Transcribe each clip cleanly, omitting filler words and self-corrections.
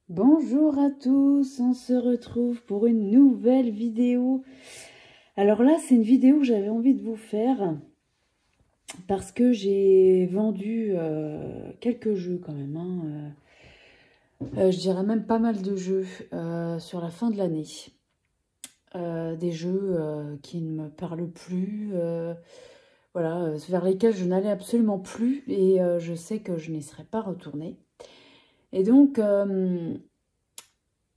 Bonjour à tous, on se retrouve pour une nouvelle vidéo. Alors là, c'est une vidéo que j'avais envie de vous faire parce que j'ai vendu quelques jeux quand même. Je dirais même pas mal de jeux sur la fin de l'année. Des jeux qui ne me parlent plus, voilà, vers lesquels je n'allais absolument plus et je sais que je n'y serais pas retournée. Et donc...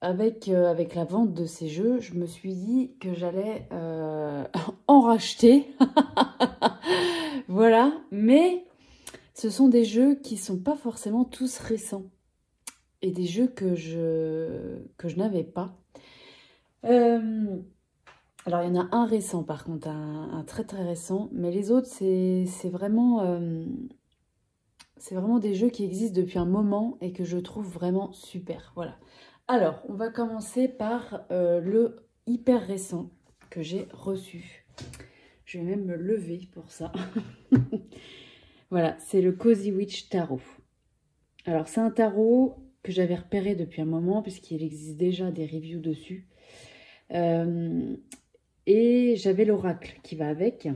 avec la vente de ces jeux, je me suis dit que j'allais en racheter. Voilà, mais ce sont des jeux qui sont pas forcément tous récents. Et des jeux que je n'avais pas. Alors, il y en a un récent par contre, un très très récent. Mais les autres, c'est vraiment des jeux qui existent depuis un moment et que je trouve vraiment super. Voilà. Alors, on va commencer par le hyper récent que j'ai reçu. Je vais même me lever pour ça. Voilà, c'est le Cozy Witch Tarot. Alors, c'est un tarot que j'avais repéré depuis un moment puisqu'il existe déjà des reviews dessus. Et j'avais l'oracle qui va avec,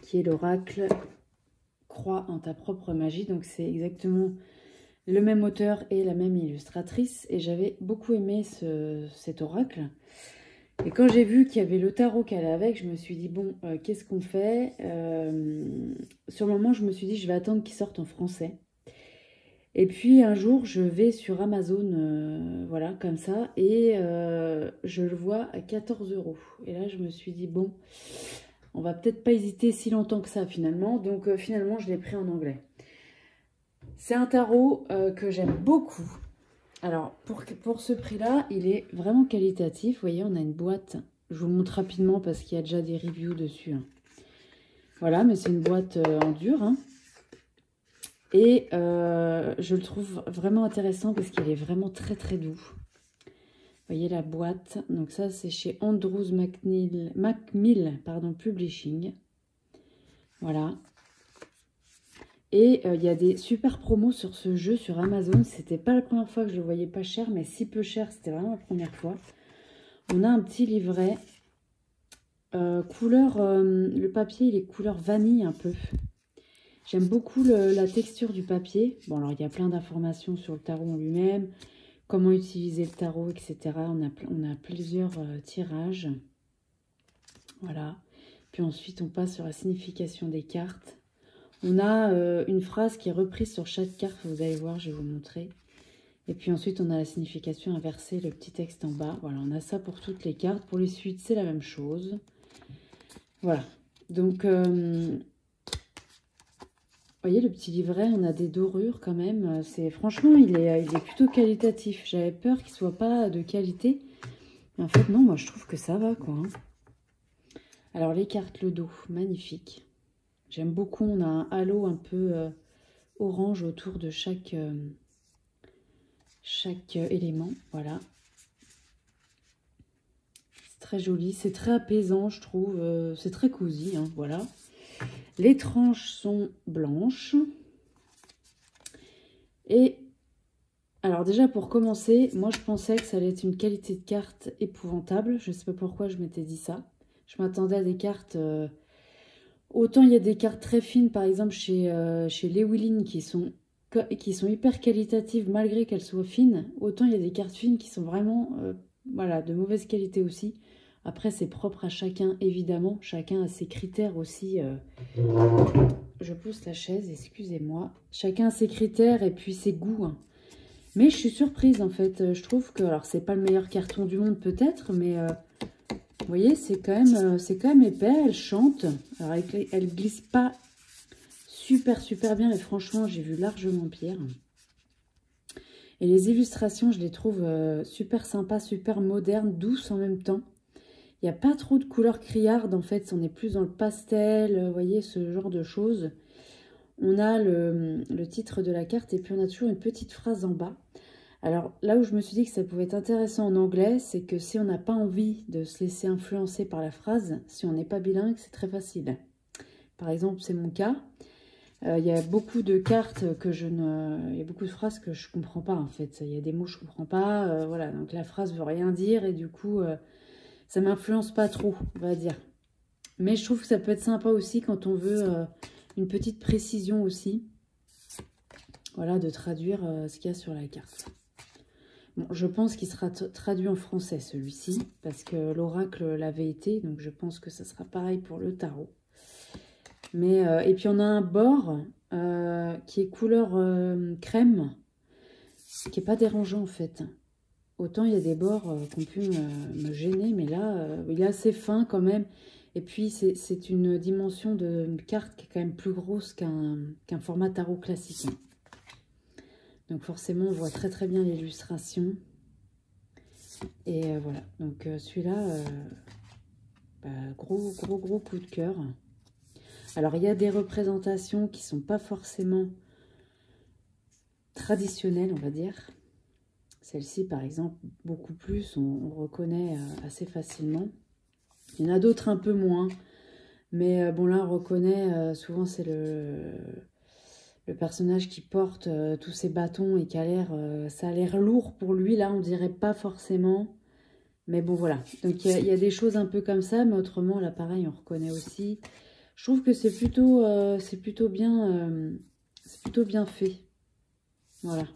qui est l'oracle Crois en ta propre magie. Donc, c'est exactement le même auteur et la même illustratrice. Et j'avais beaucoup aimé cet oracle. Et quand j'ai vu qu'il y avait le tarot qui allait avec, je me suis dit, bon, qu'est-ce qu'on fait? Sur le moment, je me suis dit, je vais attendre qu'il sorte en français. Et puis, un jour, je vais sur Amazon, voilà, comme ça, et je le vois à 14 €. Et là, je me suis dit, bon, on va peut-être pas hésiter si longtemps que ça, finalement. Donc, finalement, je l'ai pris en anglais. C'est un tarot que j'aime beaucoup. Alors, pour ce prix-là, il est vraiment qualitatif. Vous voyez, on a une boîte. Je vous montre rapidement parce qu'il y a déjà des reviews dessus. Voilà, mais c'est une boîte en dur. Et je le trouve vraiment intéressant parce qu'il est vraiment très très doux. Vous voyez la boîte. Donc ça, c'est chez Andrews Macmill Publishing. Voilà. Et il y a des super promos sur ce jeu sur Amazon. C'était pas la première fois que je le voyais pas cher, mais si peu cher, c'était vraiment la première fois. On a un petit livret couleur, le papier il est couleur vanille un peu. J'aime beaucoup la texture du papier. Bon alors il y a plein d'informations sur le tarot en lui-même, comment utiliser le tarot, etc. On a plusieurs tirages. Voilà. Puis ensuite on passe sur la signification des cartes. On a une phrase qui est reprise sur chaque carte, vous allez voir, je vais vous montrer. Et puis ensuite, on a la signification inversée, le petit texte en bas. Voilà, on a ça pour toutes les cartes. Pour les suites, c'est la même chose. Voilà. Donc, vous voyez, le petit livret, on a des dorures quand même. Franchement, il est plutôt qualitatif. J'avais peur qu'il ne soit pas de qualité. Mais en fait, non, moi, je trouve que ça va, quoi. Alors, les cartes, le dos, magnifique. J'aime beaucoup. On a un halo un peu orange autour de chaque élément. Voilà. C'est très joli. C'est très apaisant, je trouve. C'est très cosy, voilà. Les tranches sont blanches. Et alors déjà pour commencer, moi je pensais que ça allait être une qualité de carte épouvantable. Je ne sais pas pourquoi je m'étais dit ça. Je m'attendais à des cartes... autant il y a des cartes très fines, par exemple chez Llewellyn qui sont hyper qualitatives malgré qu'elles soient fines. Autant il y a des cartes fines qui sont vraiment voilà, de mauvaise qualité aussi. Après, c'est propre à chacun, évidemment. Chacun a ses critères aussi. Je pousse la chaise, excusez-moi. Chacun a ses critères et puis ses goûts. Mais je suis surprise, en fait. Je trouve que... Alors, c'est pas le meilleur carton du monde, peut-être, mais... vous voyez, c'est quand même épais. Elle chante. Alors, elle glisse pas super, super bien. Et franchement, j'ai vu largement pire. Et les illustrations, je les trouve super sympas, super modernes, douces en même temps. Il n'y a pas trop de couleurs criardes, en fait, on est plus dans le pastel, vous voyez, ce genre de choses. On a le titre de la carte et puis on a toujours une petite phrase en bas. Alors là où je me suis dit que ça pouvait être intéressant en anglais, c'est que si on n'a pas envie de se laisser influencer par la phrase, si on n'est pas bilingue, c'est très facile. Par exemple, c'est mon cas. Il y a beaucoup de cartes que je ne... Il y a beaucoup de phrases que je comprends pas, en fait. Il y a des mots que je comprends pas. Voilà, donc la phrase veut rien dire et du coup, ça m'influence pas trop, on va dire. Mais je trouve que ça peut être sympa aussi quand on veut une petite précision aussi. Voilà, de traduire ce qu'il y a sur la carte. Bon, je pense qu'il sera traduit en français, celui-ci, parce que l'oracle l'avait été, donc je pense que ça sera pareil pour le tarot. Mais, et puis on a un bord qui est couleur crème, qui n'est pas dérangeant en fait. Autant il y a des bords qui ont pu me gêner, mais là, il est assez fin quand même. Et puis c'est une dimension de carte qui est quand même plus grosse qu'un format tarot classique. Donc forcément, on voit très très bien l'illustration. Et voilà, donc celui-là, gros coup de cœur. Alors, il y a des représentations qui ne sont pas forcément traditionnelles, on va dire. Celle-ci, par exemple, beaucoup plus, on reconnaît assez facilement. Il y en a d'autres un peu moins. Mais bon, là, on reconnaît, souvent, c'est le personnage qui porte tous ses bâtons et qui a l'air, ça a l'air lourd pour lui. Là, on dirait pas forcément. Mais bon, voilà. Donc, il y a des choses un peu comme ça, mais autrement, là, pareil, on reconnaît aussi. Je trouve que c'est plutôt bien fait. Voilà.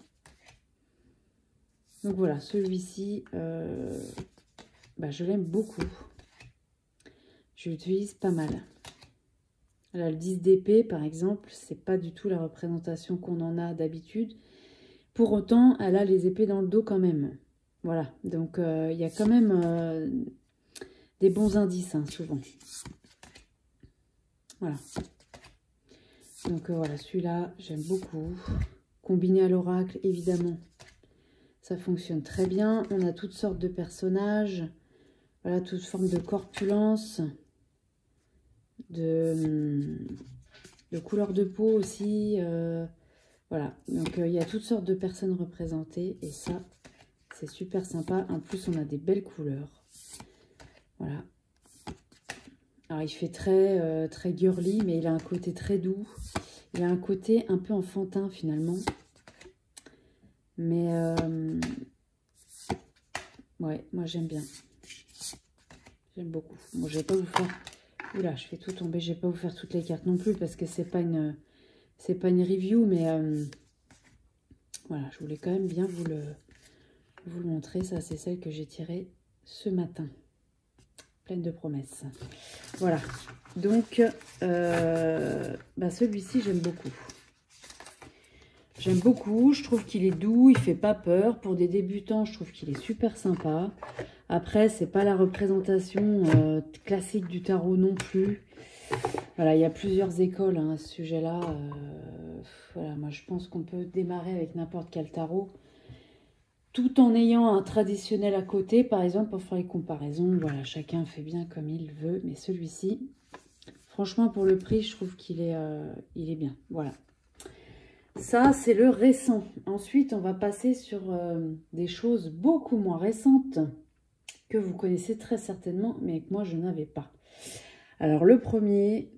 Donc voilà, celui-ci, je l'aime beaucoup. Je l'utilise pas mal. Là, le 10 d'épée, par exemple, c'est pas du tout la représentation qu'on en a d'habitude. Pour autant, elle a les épées dans le dos quand même. Voilà, donc il y a quand même des bons indices, hein, souvent. Voilà. Donc voilà, celui-là, j'aime beaucoup. Combiné à l'oracle, évidemment, ça fonctionne très bien. On a toutes sortes de personnages. Voilà, toutes formes de corpulence. De couleur de peau aussi. Voilà, donc il y a toutes sortes de personnes représentées. Et ça, c'est super sympa. En plus, on a des belles couleurs. Voilà. Alors, il fait très girly, mais il a un côté très doux. Il a un côté un peu enfantin, finalement. Mais, ouais, moi, j'aime bien. J'aime beaucoup. Bon, je vais pas vous faire... Oula, je fais tout tomber. Je vais pas vous faire toutes les cartes non plus, parce que c'est pas une review, mais... voilà, je voulais quand même bien vous le montrer. Ça, c'est celle que j'ai tirée ce matin. Pleine de promesses. Voilà. Donc, celui-ci, j'aime beaucoup. J'aime beaucoup. Je trouve qu'il est doux. Il fait pas peur. Pour des débutants, je trouve qu'il est super sympa. Après, c'est pas la représentation classique du tarot non plus. Voilà, il y a plusieurs écoles à ce sujet-là. Voilà, moi, je pense qu'on peut démarrer avec n'importe quel tarot. Tout en ayant un traditionnel à côté, par exemple, pour faire les comparaisons. Voilà, chacun fait bien comme il veut. Mais celui-ci, franchement, pour le prix, je trouve qu'il est bien. Voilà. Ça, c'est le récent. Ensuite, on va passer sur des choses beaucoup moins récentes que vous connaissez très certainement, mais que moi, je n'avais pas. Alors, le premier,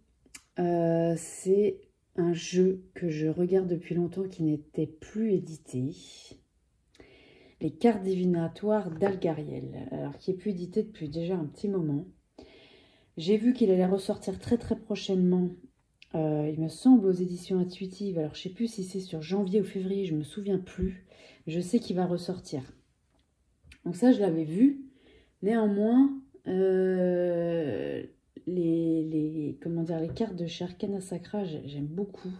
c'est un jeu que je regarde depuis longtemps qui n'était plus édité. Les cartes divinatoires d'Algariel, alors qui est plus édité depuis déjà un petit moment. J'ai vu qu'il allait ressortir très prochainement, il me semble aux éditions intuitives. Alors je ne sais plus si c'est sur janvier ou février, je ne me souviens plus. Je sais qu'il va ressortir. Donc ça, je l'avais vu. Néanmoins, les cartes de chez Arcana Sacra, j'aime beaucoup.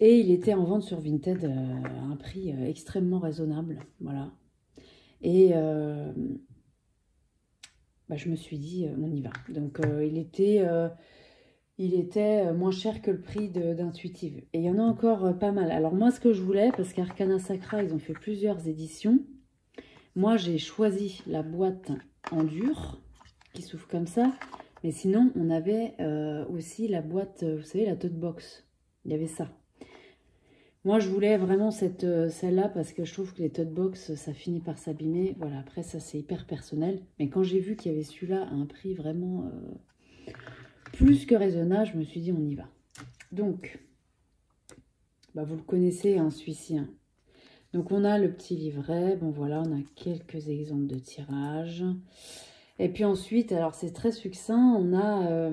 Et il était en vente sur Vinted à un prix extrêmement raisonnable. Voilà. Et je me suis dit, on y va. Donc, il était moins cher que le prix d'Intuitive. Et il y en a encore pas mal. Alors, moi, ce que je voulais, parce qu'Arcana Sacra, ils ont fait plusieurs éditions. Moi, j'ai choisi la boîte en dur, qui s'ouvre comme ça. Mais sinon, on avait aussi la boîte, vous savez, la tote box. Il y avait ça. Moi, je voulais vraiment celle-là parce que je trouve que les tote box, ça finit par s'abîmer. Voilà, après, ça, c'est hyper personnel. Mais quand j'ai vu qu'il y avait celui-là à un prix vraiment plus que raisonnable, je me suis dit, on y va. Donc, bah, vous le connaissez, hein, celui-ci. Hein. Donc, on a le petit livret. Bon, voilà, on a quelques exemples de tirage. Et puis ensuite, alors c'est très succinct, on a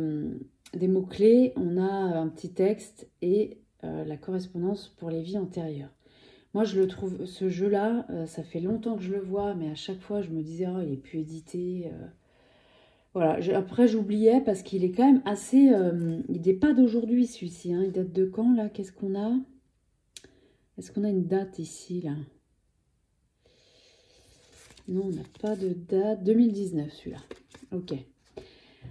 des mots-clés, on a un petit texte et la correspondance pour les vies antérieures. Moi, je le trouve, ce jeu-là, ça fait longtemps que je le vois, mais à chaque fois, je me disais, oh, il est plus édité. Voilà, après, j'oubliais parce qu'il est quand même assez... il n'est pas d'aujourd'hui, celui-ci. Hein. Il date de quand, là? Qu'est-ce qu'on a? Est-ce qu'on a une date ici, là? Non, on n'a pas de date. 2019, celui-là. Ok.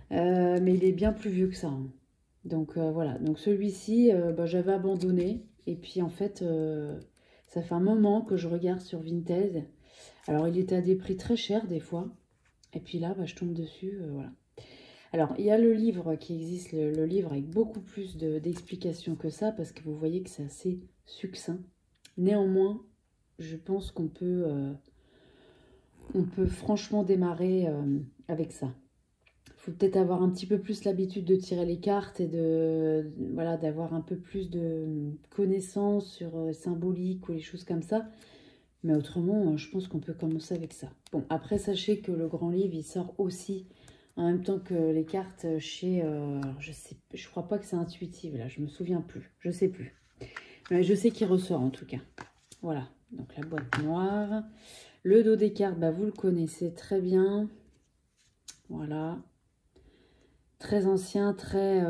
Mais il est bien plus vieux que ça. Hein. Donc, voilà. Donc, celui-ci, bah, j'avais abandonné. Et puis, en fait, ça fait un moment que je regarde sur Vinted. Alors, il était à des prix très chers, des fois. Et puis là, bah, je tombe dessus, voilà. Alors, il y a le livre qui existe, le livre avec beaucoup plus d'explications que ça, parce que vous voyez que c'est assez succinct. Néanmoins, je pense qu'on peut, on peut franchement démarrer avec ça. Il faut peut-être avoir un petit peu plus l'habitude de tirer les cartes et de, voilà, d'avoir un peu plus de connaissances sur symbolique ou les choses comme ça. Mais autrement, je pense qu'on peut commencer avec ça. Bon, après, sachez que le grand livre, il sort aussi en même temps que les cartes chez... je crois pas que c'est Intuitive, là. Je me souviens plus. Je sais plus. Mais je sais qu'il ressort, en tout cas. Voilà. Donc, la boîte noire. Le dos des cartes, bah, vous le connaissez très bien. Voilà. Très ancien, très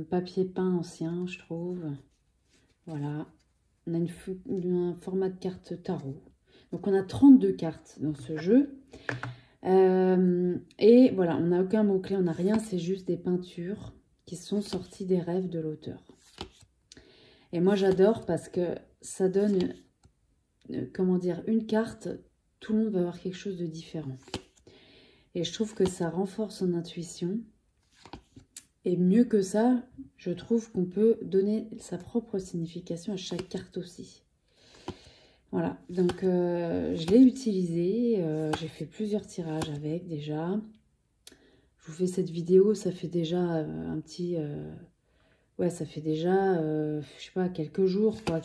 papier peint ancien, je trouve. Voilà. On a un format de carte tarot. Donc, on a 32 cartes dans ce jeu. Et voilà, on n'a aucun mot-clé, on n'a rien. C'est juste des peintures qui sont sorties des rêves de l'auteur. Et moi, j'adore parce que ça donne, comment dire, une carte. Tout le monde va avoir quelque chose de différent. Et je trouve que ça renforce son intuition. Et mieux que ça, je trouve qu'on peut donner sa propre signification à chaque carte aussi. Voilà, donc je l'ai utilisé, j'ai fait plusieurs tirages avec déjà. Je vous fais cette vidéo, ça fait déjà un petit... ouais, ça fait déjà, je sais pas, quelques jours, quoi,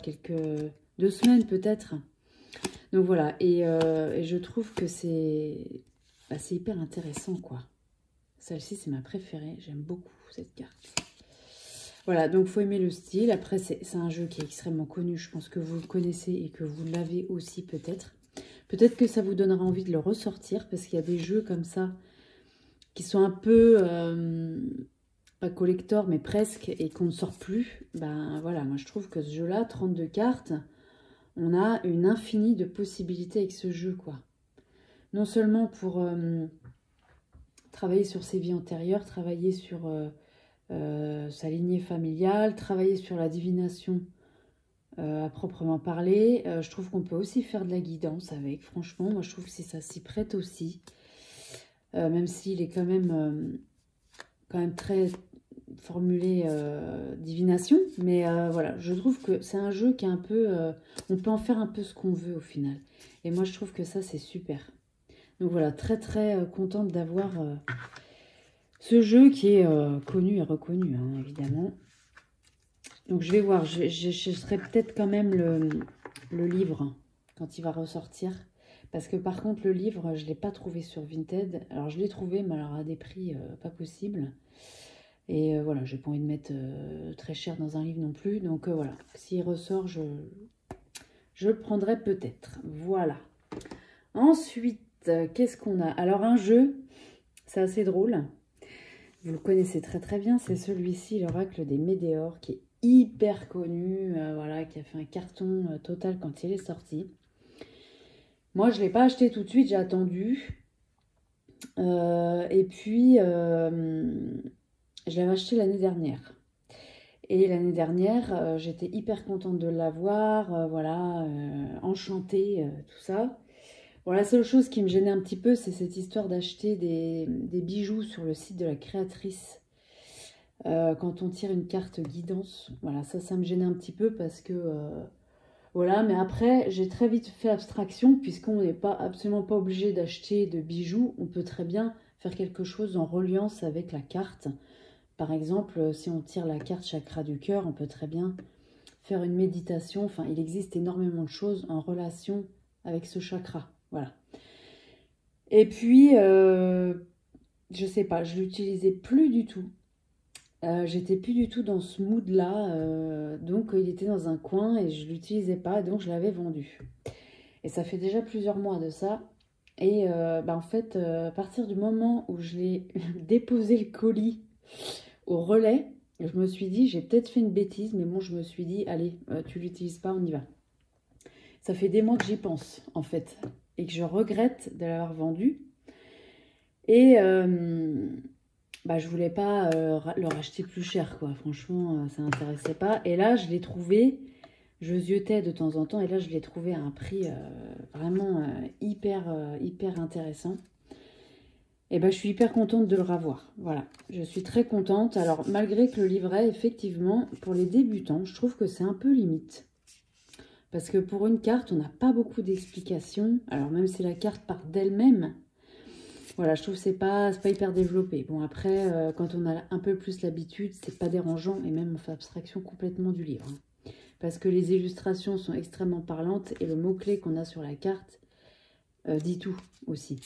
2 semaines peut-être. Donc voilà, et je trouve que c'est hyper intéressant, quoi. Celle-ci, c'est ma préférée, j'aime beaucoup cette carte. Voilà, donc il faut aimer le style. Après, c'est un jeu qui est extrêmement connu. Je pense que vous le connaissez et que vous l'avez aussi peut-être. Peut-être que ça vous donnera envie de le ressortir parce qu'il y a des jeux comme ça qui sont un peu, pas collector, mais presque, et qu'on ne sort plus. Ben voilà, moi je trouve que ce jeu-là, 32 cartes, on a une infinie de possibilités avec ce jeu, quoi. Non seulement pour travailler sur ses vies antérieures, travailler sur... sa lignée familiale, travailler sur la divination à proprement parler. Je trouve qu'on peut aussi faire de la guidance avec, franchement. Moi, je trouve que ça s'y prête aussi. Même s'il est quand même très formulé divination. Mais voilà, je trouve que c'est un jeu qui est un peu... on peut en faire un peu ce qu'on veut au final. Et moi, je trouve que ça, c'est super. Donc voilà, très très contente d'avoir... ce jeu qui est connu et reconnu, hein, évidemment. Donc, je vais voir. Je serai peut-être quand même le livre quand il va ressortir. Parce que, par contre, le livre, je ne l'ai pas trouvé sur Vinted. Alors, je l'ai trouvé, mais alors à des prix pas possibles. Et voilà, je n'ai pas envie de mettre très cher dans un livre non plus. Donc, voilà. S'il ressort, je le prendrai peut-être. Voilà. Ensuite, qu'est-ce qu'on a? Alors, un jeu, c'est assez drôle. Vous le connaissez très très bien, c'est celui-ci, l'Oracle des Médéors, qui est hyper connu, voilà, qui a fait un carton total quand il est sorti. Moi, je ne l'ai pas acheté tout de suite, j'ai attendu. Et puis, je l'avais acheté l'année dernière. Et l'année dernière, j'étais hyper contente de l'avoir, voilà, enchantée, tout ça. Bon, la seule chose qui me gênait un petit peu, c'est cette histoire d'acheter des bijoux sur le site de la créatrice. Quand on tire une carte guidance, voilà, ça me gênait un petit peu parce que... voilà, mais après, j'ai très vite fait abstraction puisqu'on n'est absolument pas obligé d'acheter de bijoux. On peut très bien faire quelque chose en reliance avec la carte. Par exemple, si on tire la carte chakra du cœur, on peut très bien faire une méditation. Enfin, il existe énormément de choses en relation avec ce chakra. Voilà. Et puis, je sais pas, je l'utilisais plus du tout. J'étais plus du tout dans ce mood-là. Donc, il était dans un coin et je l'utilisais pas. Donc, je l'avais vendu. Et ça fait déjà plusieurs mois de ça. Et en fait, à partir du moment où je l'ai déposé le colis au relais, je me suis dit, j'ai peut-être fait une bêtise, mais bon, je me suis dit, allez, tu l'utilises pas, on y va. Ça fait des mois que j'y pense, en fait, et que je regrette de l'avoir vendu. Et je voulais pas le racheter plus cher, quoi. Franchement, ça m'intéressait pas. Et là, je l'ai trouvé, je ziotais de temps en temps, et là, je l'ai trouvé à un prix vraiment hyper intéressant. Et je suis hyper contente de le revoir. Voilà, je suis très contente. Alors, malgré que le livret, effectivement, pour les débutants, je trouve que c'est un peu limite. Parce que pour une carte, on n'a pas beaucoup d'explications. Alors, même si la carte part d'elle-même, voilà, je trouve que c'est pas hyper développé. Bon, après, quand on a un peu plus l'habitude, c'est pas dérangeant. Et même, on fait abstraction complètement du livre. Parce que les illustrations sont extrêmement parlantes. Et le mot-clé qu'on a sur la carte dit tout aussi.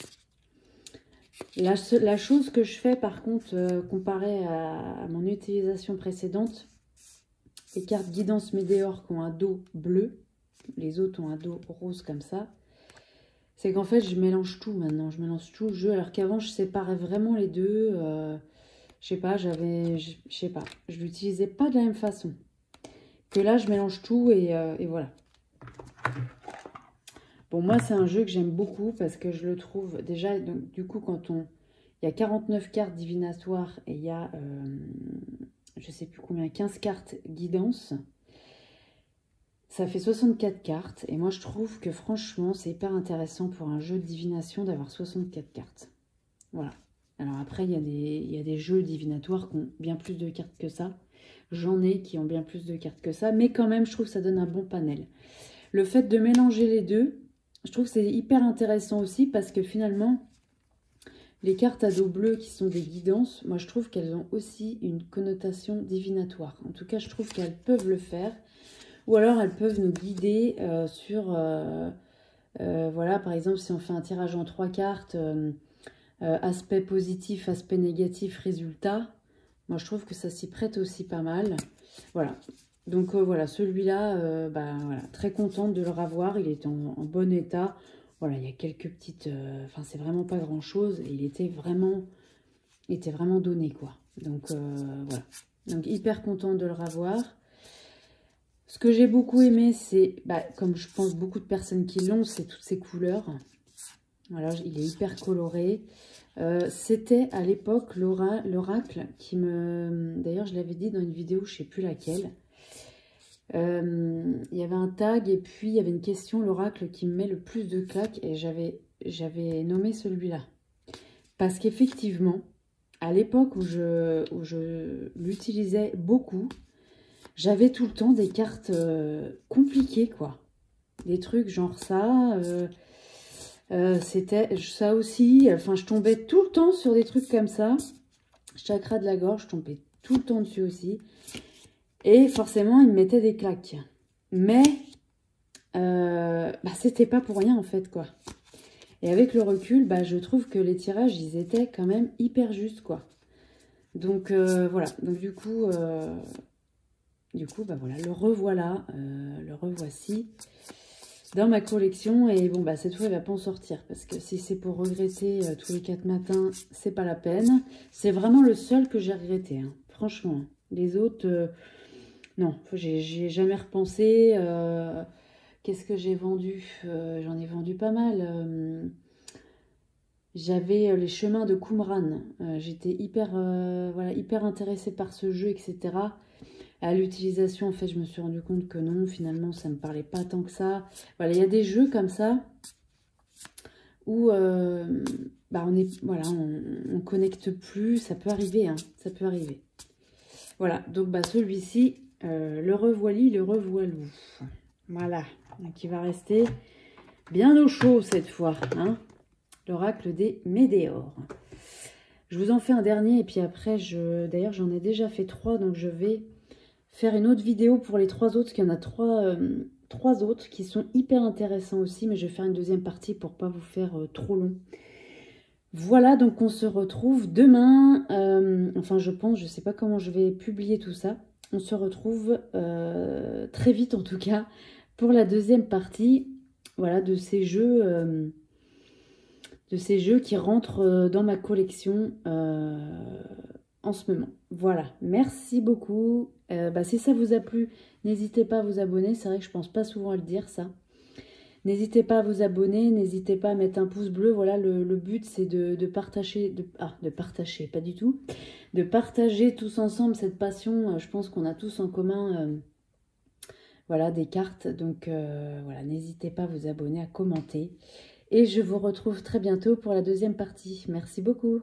La chose que je fais par contre, comparée à mon utilisation précédente, les cartes guidance Médéor qui ont un dos bleu, les autres ont un dos rose comme ça, c'est qu'en fait je mélange tout maintenant, je mélange tout le jeu, alors qu'avant je séparais vraiment les deux, je sais pas, je l'utilisais pas de la même façon. Que là je mélange tout et voilà. Bon, moi, c'est un jeu que j'aime beaucoup parce que je le trouve déjà, donc, du coup, il y a 49 cartes divinatoires et il y a, je sais plus combien, 15 cartes guidance. Ça fait 64 cartes et moi, je trouve que franchement, c'est hyper intéressant pour un jeu de divination d'avoir 64 cartes. Voilà. Alors après, il y a des jeux divinatoires qui ont bien plus de cartes que ça. J'en ai qui ont bien plus de cartes que ça, mais quand même, je trouve que ça donne un bon panel. Le fait de mélanger les deux, je trouve que c'est hyper intéressant aussi parce que finalement, les cartes à dos bleu qui sont des guidances, moi je trouve qu'elles ont aussi une connotation divinatoire. En tout cas, je trouve qu'elles peuvent le faire. Ou alors, elles peuvent nous guider sur... voilà, par exemple, si on fait un tirage en 3 cartes, aspect positif, aspect négatif, résultat. Moi, je trouve que ça s'y prête aussi pas mal. Voilà. Donc voilà, celui-là, voilà, très contente de le revoir. Il est en bon état. Voilà, il y a quelques petites... Enfin, c'est vraiment pas grand-chose. Et il était vraiment donné, quoi. Donc voilà. Donc hyper contente de le revoir. Ce que j'ai beaucoup aimé, c'est, comme je pense beaucoup de personnes qui l'ont, c'est toutes ces couleurs. Voilà, il est hyper coloré. C'était à l'époque l'oracle qui me... D'ailleurs, je l'avais dit dans une vidéo, je ne sais plus laquelle. Il y avait un tag et puis il y avait une question, l'oracle qui me met le plus de claques, et j'avais nommé celui-là. Parce qu'effectivement, à l'époque où je l'utilisais beaucoup, j'avais tout le temps des cartes compliquées, quoi. Des trucs genre ça, c'était ça aussi. Enfin, je tombais tout le temps sur des trucs comme ça. Chakra de la gorge, je tombais tout le temps dessus aussi. Et forcément, il me mettait des claques. Mais, c'était pas pour rien, en fait, quoi. Et avec le recul, je trouve que les tirages, ils étaient quand même hyper justes, quoi. Donc, voilà. Donc, du coup, voilà, le revoilà. Le revoici dans ma collection. Et bon, cette fois, il ne va pas en sortir. Parce que si c'est pour regretter tous les 4 matins, c'est pas la peine. C'est vraiment le seul que j'ai regretté, hein. Franchement. Les autres... non, j'ai jamais repensé. Qu'est-ce que j'ai vendu? J'en ai vendu pas mal. J'avais les chemins de Qumran. J'étais hyper intéressée par ce jeu, etc. À l'utilisation, en fait, je me suis rendu compte que non, finalement, ça ne me parlait pas tant que ça. Voilà, il y a des jeux comme ça où on connecte plus. Ça peut arriver, hein, ça peut arriver. Voilà, donc celui-ci, le revoilis, le revoilou. Voilà, donc il va rester bien au chaud cette fois, hein. L'oracle des Médéors. Je vous en fais un dernier et puis après, d'ailleurs j'en ai déjà fait 3, donc je vais faire une autre vidéo pour les 3 autres, parce qu'il y en a 3 autres qui sont hyper intéressants aussi, mais je vais faire une deuxième partie pour pas vous faire trop long. Voilà, donc on se retrouve demain, enfin je pense, je sais pas comment je vais publier tout ça. On se retrouve très vite en tout cas pour la deuxième partie, voilà, de ces jeux qui rentrent dans ma collection en ce moment. Voilà, merci beaucoup. Si ça vous a plu, n'hésitez pas à vous abonner. C'est vrai que je pense pas souvent à le dire ça. N'hésitez pas à vous abonner, n'hésitez pas à mettre un pouce bleu. Voilà, le but c'est de partager, de partager, pas du tout, de partager tous ensemble cette passion. Je pense qu'on a tous en commun, voilà, des cartes. Donc voilà, n'hésitez pas à vous abonner, à commenter. Et je vous retrouve très bientôt pour la deuxième partie. Merci beaucoup.